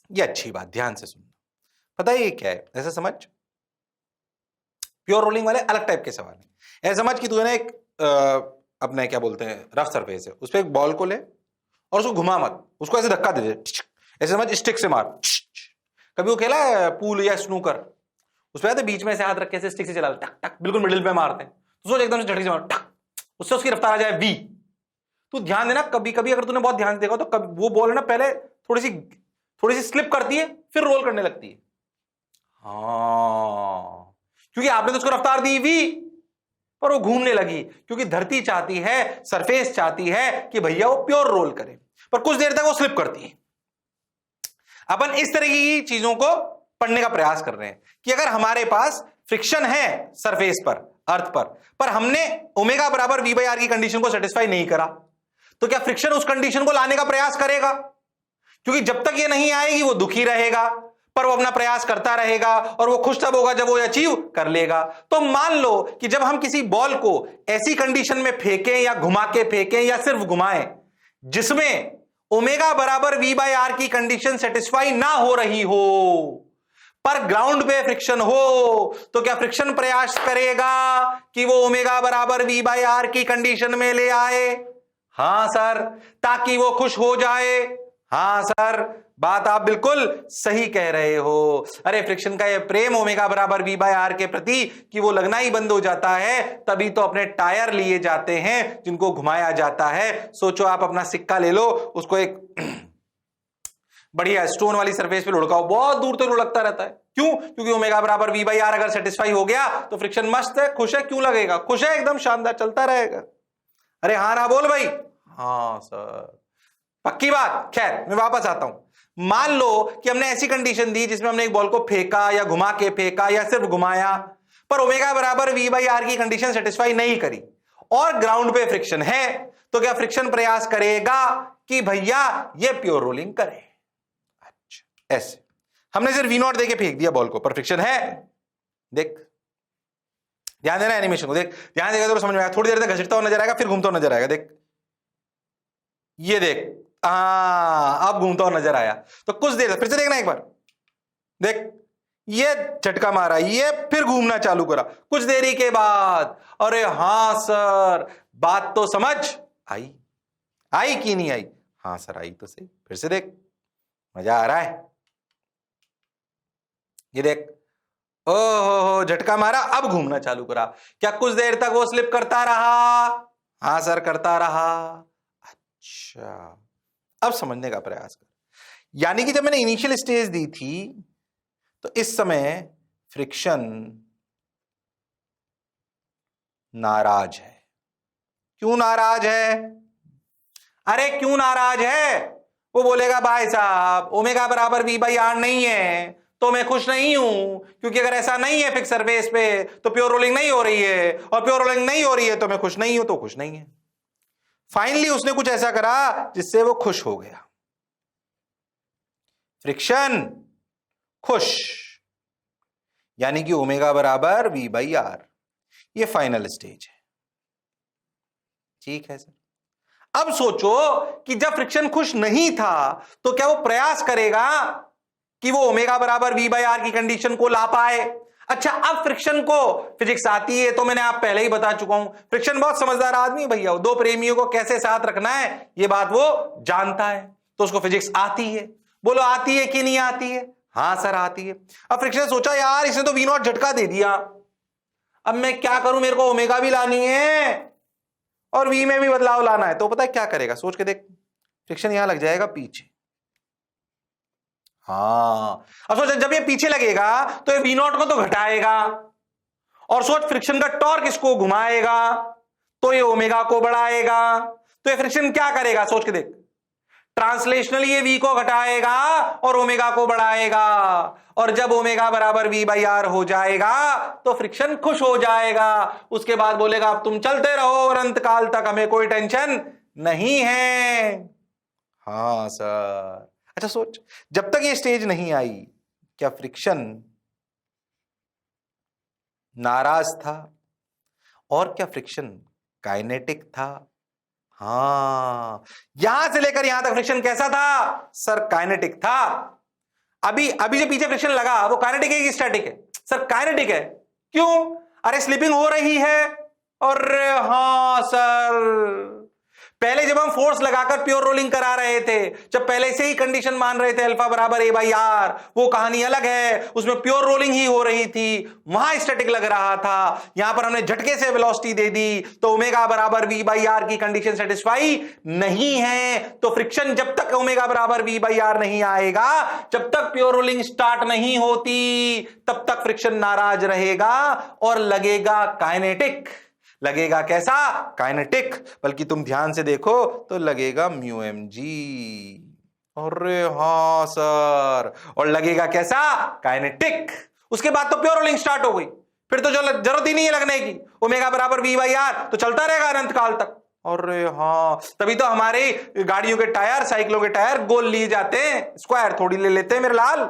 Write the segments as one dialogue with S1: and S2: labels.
S1: ये अच्छी बात, ध्यान से सुनना। पता है ये क्या है? ऐसा समझ, प्योर रोलिंग वाले अलग टाइप के सवाल हैं। ऐसा समझ कि तूने एक अपने क्या बोलते हैं रफ सरफेस है, उस पर एक बॉल को ले और उसको घुमा मत, उसको ऐसे धक्का दे दे, ऐसे समझ स्टिक से मार। कभी वो खेला है पूल या स्नूकर? उसमें आते बीच में से हाथ रख के स्टिक से चला टक टक, बिल्कुल मिडिल में मारते हैं, तो सोच एकदम से झटके से मार टक, उससे उसकी रफ्तार आ जाए वी। तो ध्यान देना, कभी कभी अगर तूने बहुत ध्यान से देखा तो कभी वो बॉल है ना पहले थोड़ी सी स्लिप करती है, फिर रोल करने लगती है। हाँ, क्योंकि आपने तो उसको रफ्तार दी वी, पर वो घूमने लगी, क्योंकि धरती चाहती है, सरफेस चाहती है कि भैया वो प्योर रोल करे, पर कुछ देर तक वो स्लिप करती है। अपन इस तरह की चीजों को पढ़ने का प्रयास कर रहे हैं कि अगर हमारे पास फ्रिक्शन है सरफेस पर, अर्थ पर हमने ओमेगा बराबर वी बाई आर की कंडीशन को सेटिस्फाई नहीं करा, तो क्या फ्रिक्शन उस कंडीशन को लाने का प्रयास करेगा? क्योंकि जब तक ये नहीं आएगी वो दुखी रहेगा, पर वो अपना प्रयास करता रहेगा और वो खुश तब होगा जब वो अचीव कर लेगा। तो मान लो कि जब हम किसी बॉल को ऐसी कंडीशन में फेंकें या घुमा के फेंकें या सिर्फ घुमाएं जिसमें ओमेगा बराबर वी बाय आर की कंडीशन सेटिस्फाई ना हो रही हो, पर ग्राउंड पे फ्रिक्शन हो, तो क्या फ्रिक्शन प्रयास करेगा कि वो ओमेगा बराबर वी बाय आर की कंडीशन में ले आए? हां सर, ताकि वो खुश हो जाए। हां सर, बात आप बिल्कुल सही कह रहे हो। अरे फ्रिक्शन का ये प्रेम ओमेगा बराबर वी बाय आर के प्रति कि वो लगना ही बंद हो जाता है, तभी तो अपने टायर लिए जाते हैं जिनको घुमाया जाता है। सोचो आप अपना सिक्का ले लो, उसको एक बढ़िया स्टोन वाली सरफेस पे लुढ़काओ, बहुत दूर तक लुढ़कता रहता है। क्यों? क्योंकि ओमेगा बराबर वी बाई आर अगर सेटिस्फाई हो गया तो फ्रिक्शन मस्त है, खुश है, क्यों लगेगा? खुश है, एकदम शानदार चलता रहेगा। अरे हाँ ना बोल भाई। हाँ सर, पक्की बात। खैर मैं वापस आता हूं। मान लो कि हमने ऐसी कंडीशन दी जिसमें हमने एक बॉल को फेंका या घुमा के फेंका या सिर्फ घुमाया, पर ओमेगा बराबर वी बाई आर की कंडीशन सेटिस्फाई नहीं करी और ग्राउंड पे फ्रिक्शन है, तो क्या फ्रिक्शन प्रयास करेगा कि भैया ये प्योर रोलिंग करे? अच्छा, ऐसे हमने सिर्फ वी नॉट देके फेंक दिया बॉल को, पर फ्रिक्शन है। देख, ध्यान देना एनिमेशन को, देख ध्यान देगा तो समझ में आएगा। थोड़ी देर तक घसीटता हुआ नजर आएगा, फिर घूमता हुआ नजर आएगा। देख, ये देख, अब घूमता हुआ नजर आया। तो कुछ देर फिर से देखना एक बार, देख ये झटका मारा, ये फिर घूमना चालू करा कुछ देरी के बाद। अरे हां सर, बात तो समझ आई। आई कि नहीं आई? हां सर आई तो सही। फिर से देख, मजा आ रहा है। ये देख, ओहो झटका मारा, अब घूमना चालू करा। क्या कुछ देर तक वो स्लिप करता रहा? हां सर करता रहा। अच्छा, अब समझने का प्रयास कर। यानी कि जब मैंने इनिशियल स्टेज दी थी तो इस समय फ्रिक्शन नाराज है। क्यों नाराज है? अरे क्यों नाराज है? वो बोलेगा भाई साहब ओमेगा बराबर वी बाई आर नहीं है तो मैं खुश नहीं हूं, क्योंकि अगर ऐसा नहीं है फिक्स सरफेस पे तो प्योर रोलिंग नहीं हो रही है, और प्योर रोलिंग नहीं हो रही है तो मैं खुश नहीं हूं, तो खुश नहीं है। फाइनली उसने कुछ ऐसा करा जिससे वो खुश हो गया। फ्रिक्शन खुश, यानी कि ओमेगा बराबर वी बाई आर, ये फाइनल स्टेज है। ठीक है सर। अब सोचो कि जब फ्रिक्शन खुश नहीं था तो क्या वो प्रयास करेगा कि वो ओमेगा बराबर वी बाई आर की कंडीशन को ला पाए? अच्छा, अब फ्रिक्शन को फिजिक्स आती है, तो मैंने आप पहले ही बता चुका हूं, फ्रिक्शन बहुत समझदार आदमी है भैया। दो प्रेमियों को कैसे साथ रखना है ये बात वो जानता है, तो उसको फिजिक्स आती है। बोलो आती है कि नहीं आती है? हां सर आती है। अब फ्रिक्शन ने सोचा यार इसने तो वी नॉट झटका दे दिया, अब मैं क्या करूं, मेरे को ओमेगा भी लानी है और वी में भी बदलाव लाना है। तो पता है क्या करेगा? सोच के देख, फ्रिक्शन यहां लग जाएगा पीछे। हाँ, अब सोच जब ये पीछे लगेगा तो ये वी नॉट को तो घटाएगा, और सोच फ्रिक्शन का टॉर्क इसको घुमाएगा तो ये ओमेगा को बढ़ाएगा। तो ये फ्रिक्शन क्या करेगा? सोच के देख, ट्रांसलेशनली ये वी को घटाएगा और ओमेगा को बढ़ाएगा, और जब ओमेगा बराबर वी बाई आर हो जाएगा तो फ्रिक्शन खुश हो जाएगा। उसके बाद बोलेगा अब तुम चलते रहो और अंत काल तक, हमें कोई टेंशन नहीं है। हाँ सर। अच्छा सोच, जब तक ये स्टेज नहीं आई क्या फ्रिक्शन नाराज था? और क्या फ्रिक्शन काइनेटिक था? हाँ, यहां से लेकर यहां तक फ्रिक्शन कैसा था? सर काइनेटिक था। अभी अभी जो पीछे फ्रिक्शन लगा वो काइनेटिक है कि स्टैटिक है? सर काइनेटिक है। क्यों? अरे स्लिपिंग हो रही है। और हाँ सर, पहले जब हम फोर्स लगाकर प्योर रोलिंग करा रहे थे, जब पहले से ही कंडीशन मान रहे थे अल्फा बराबर ए बाई आर, वो कहानी अलग है, उसमें प्योर रोलिंग ही हो रही थी, वहां स्टैटिक लग रहा था। यहां पर हमने झटके से वेलोसिटी दे दी तो ओमेगा बराबर वी बाई आर की कंडीशन सेटिस्फाई नहीं है। तो फ्रिक्शन जब तक ओमेगा बराबर वी बाई आर नहीं आएगा, जब तक प्योर रोलिंग स्टार्ट नहीं होती, तब तक फ्रिक्शन नाराज रहेगा और लगेगा काइनेटिक। लगेगा कैसा? काइनेटिक। बल्कि तुम ध्यान से देखो तो लगेगा म्यू एम जी। अरे हाँ सर, और लगेगा कैसा? काइनेटिक। उसके बाद तो प्योर रोलिंग स्टार्ट हो गई, फिर तो जो जरूरत ही नहीं है लगने की, ओमेगा बराबर वी बाई आर तो चलता रहेगा अनंत काल तक। अरे हाँ, तभी तो हमारे गाड़ियों के टायर, साइकिलों के टायर गोल लिए जाते हैं, स्क्वायर थोड़ी ले लेते हैं मेरे लाल।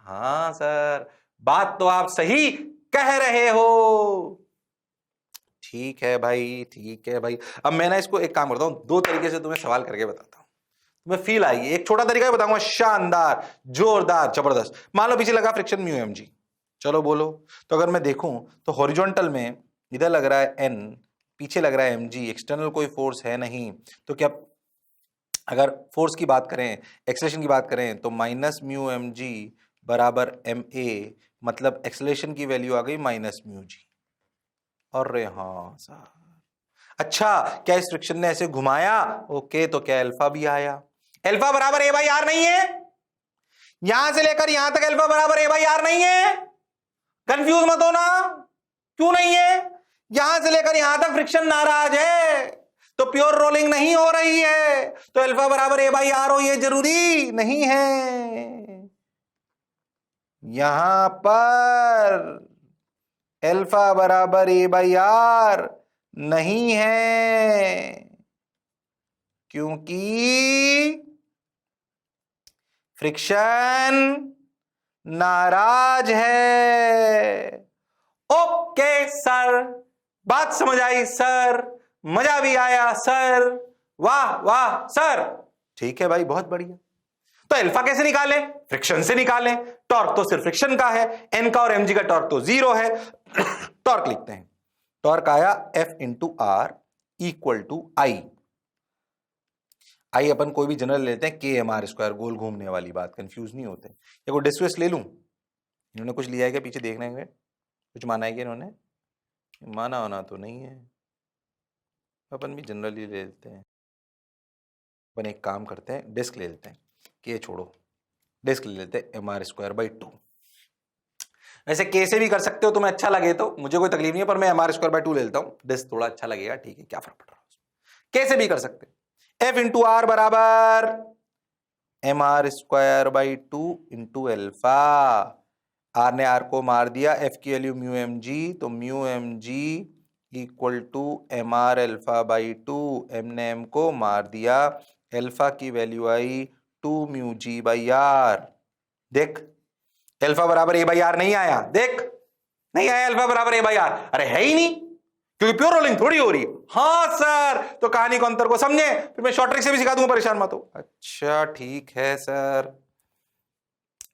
S1: हाँ सर, बात तो आप सही कह रहे हो। ठीक है भाई, ठीक है भाई। अब मैं ना इसको एक काम करता हूं, दो तरीके से तुम्हें सवाल करके बताता हूं, तुम्हें फील आएगी। एक छोटा तरीका बताऊंगा, शानदार, जोरदार, जबरदस्त। मान लो पीछे लगा फ्रिक्शन म्यू एम जी, चलो बोलो। तो अगर मैं देखूं तो हॉरिजॉन्टल में इधर लग रहा है एन, पीछे लग रहा है एम जी, एक्सटर्नल कोई फोर्स है नहीं। तो क्या अगर फोर्स की बात करें, एक्सेलरेशन की बात करें, तो माइनस म्यू एम जी बराबर एम ए, मतलब एक्सेलरेशन की वैल्यू आ गई माइनस म्यू जी। अरे हाँ सर, अच्छा क्या इस फ्रिक्शन ने ऐसे घुमाया? ओके, तो क्या अल्फा भी आया? अल्फा बराबर ए बाई आर नहीं है? यहां से लेकर यहां तक अल्फा बराबर ए बाई आर नहीं है? कंफ्यूज मत होना। क्यों नहीं है? यहां से लेकर यहां तक फ्रिक्शन नाराज है, तो प्योर रोलिंग नहीं हो रही है, तो अल्फा बराबर ए बाई आर हो ये जरूरी नहीं है। यहां पर अल्फा बराबर ए बाई आर नहीं है, क्योंकि फ्रिक्शन नाराज है। ओके सर, बात समझ आई सर, मजा भी आया सर, वाह वाह सर। ठीक है भाई, बहुत बढ़िया। तो अल्फा कैसे निकालें? फ्रिक्शन से निकालें। टॉर्क तो सिर्फ फ्रिक्शन का है, एन का और एमजी का टॉर्क तो जीरो है। टॉर्क लिखते हैं, टॉर्क आया F into R equal to I. I अपन कोई भी जनरल लेते हैं, के एम आर स्क्वायर, गोल घूमने वाली बात, कंफ्यूज नहीं होते। या कोई डिस्क्रिप्ट ले लूं? इन्होंने कुछ लिया है क्या पीछे? देखने में कुछ माना है कि इन्होंने? माना होना तो नहीं है, अपन भी जनरली ले लेते हैं। अपन एक काम करते हैं, डिस्क ले लेते हैं, के छोड़ो, डिस्क ले लेते हैं एम आर स्क्वायर बाई 2। वैसे के से भी कर सकते हो, तुम्हें अच्छा लगे तो, मुझे कोई तकलीफ नहीं है, पर मैं एम आर स्क्वायर बाई 2 ले लेता हूं, डिस्क थोड़ा अच्छा लगेगा, ठीक है, क्या फर्क पड़ रहा है। के से भी कर सकते हैं, एफ इंटू आर बराबर M R square by 2 into alpha. R ने आर को मार दिया, एफ की वैल्यू म्यू एम जी, तो mu m g equal to m r alpha by 2, m ने एम को मार दिया, एल्फा की वैल्यू आई 2 म्यू जी बाई आर। देख एल्फा बराबर ए बाई आर नहीं आया, देख नहीं आया एल्फा बराबर ए बाई आर, अरे है ही नहीं, क्योंकि प्योर रोलिंग थोड़ी हो रही है। हाँ सर, तो कहानी को अंतर को समझे, फिर मैं शॉर्ट ट्रिक से भी सिखा दूंगा, परेशान मत हो। अच्छा ठीक है सर,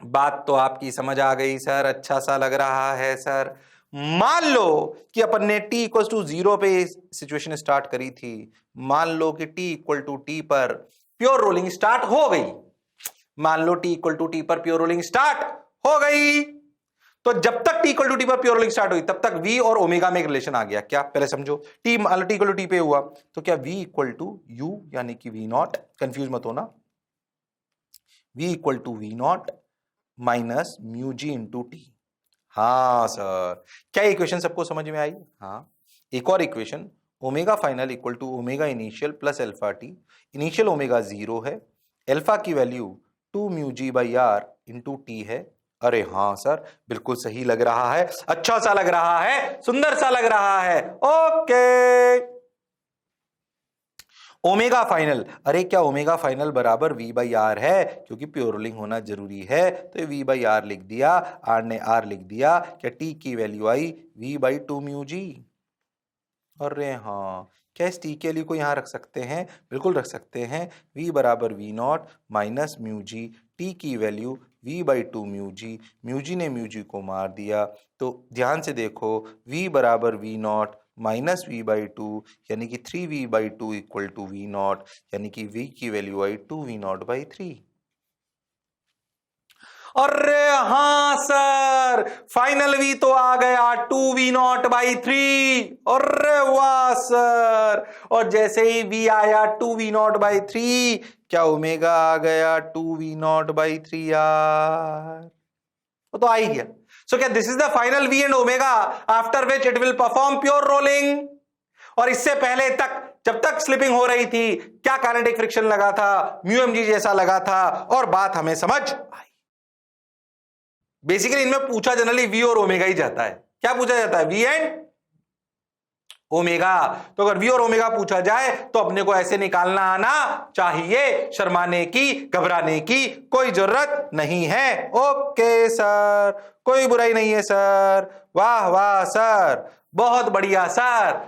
S1: बात तो आपकी समझ आ गई सर, अच्छा सा लग रहा है सर। मान लो कि अपन ने t इक्वल टू 0 पे सिचुएशन स्टार्ट करी थी, मान लो कि t इक्वल टू टी पर प्योर रोलिंग स्टार्ट हो गई, मान लो t इक्वल टू टी पर प्योर रोलिंग स्टार्ट हो गई, तो जब तक t इक्वल टू टी पर प्योर रोलिंग स्टार्ट हुई तब तक v और ओमेगा में एक रिलेशन आ गया। क्या? पहले समझो, t मान लो t इक्वल टू टी पे हुआ, तो क्या v इक्वल टू u यानी कि v नॉट, कंफ्यूज मत होना, v equal to v nought minus mu g into t. हाँ सर, क्या इक्वेशन सबको समझ में आई? हाँ, एक और equation, omega final equal to omega initial plus alpha t. Initial omega 0 है, अल्फा की value 2 mu g by r into t है। अरे हाँ सर, बिल्कुल सही लग रहा है, अच्छा सा लग रहा है, सुंदर सा लग रहा है। ओके, ओमेगा फाइनल, अरे क्या ओमेगा फाइनल बराबर v बाई आर है? क्योंकि प्योर रोलिंग होना जरूरी है, तो ये v बाई आर लिख दिया, आर ने आर लिख दिया, क्या t की value I v by 2 mu G. अरे हाँ, क्या इस टी के वैल्यू को यहाँ रख सकते हैं? बिल्कुल रख सकते हैं। v बराबर v nought minus mu g, t की वैल्यू v/2 म्यू जी ने म्यू जी को मार दिया। तो ध्यान से देखो, v बराबर वी नॉट माइनस v/2 यानी कि 3v/2 equal to we not, यानी कि v की वैल्यू आई 2v0/3। अरे हाँ सर, फाइनल v तो आ गया 2v0/3। अरे वाह सर, और जैसे ही v आया 2v0/3, क्या ओमेगा आ गया 2v0/3 यार, वो तो आ ही गया। सो क्या this is the final v and omega after which it will perform pure rolling. और इससे पहले तक जब तक स्लिपिंग हो रही थी क्या काइनेटिक फ्रिक्शन लगा था, म्यूएमजी जैसा लगा था, और बात हमें समझ आई। बेसिकली इनमें पूछा जनरली वी और ओमेगा ही जाता है। क्या पूछा जाता है? V and omega. तो अगर वी और ओमेगा पूछा जाए तो अपने को ऐसे निकालना आना चाहिए, शर्माने की घबराने की कोई जरूरत नहीं है। ओके सर, कोई बुराई नहीं है सर, वाह वाह सर, बहुत बढ़िया सर।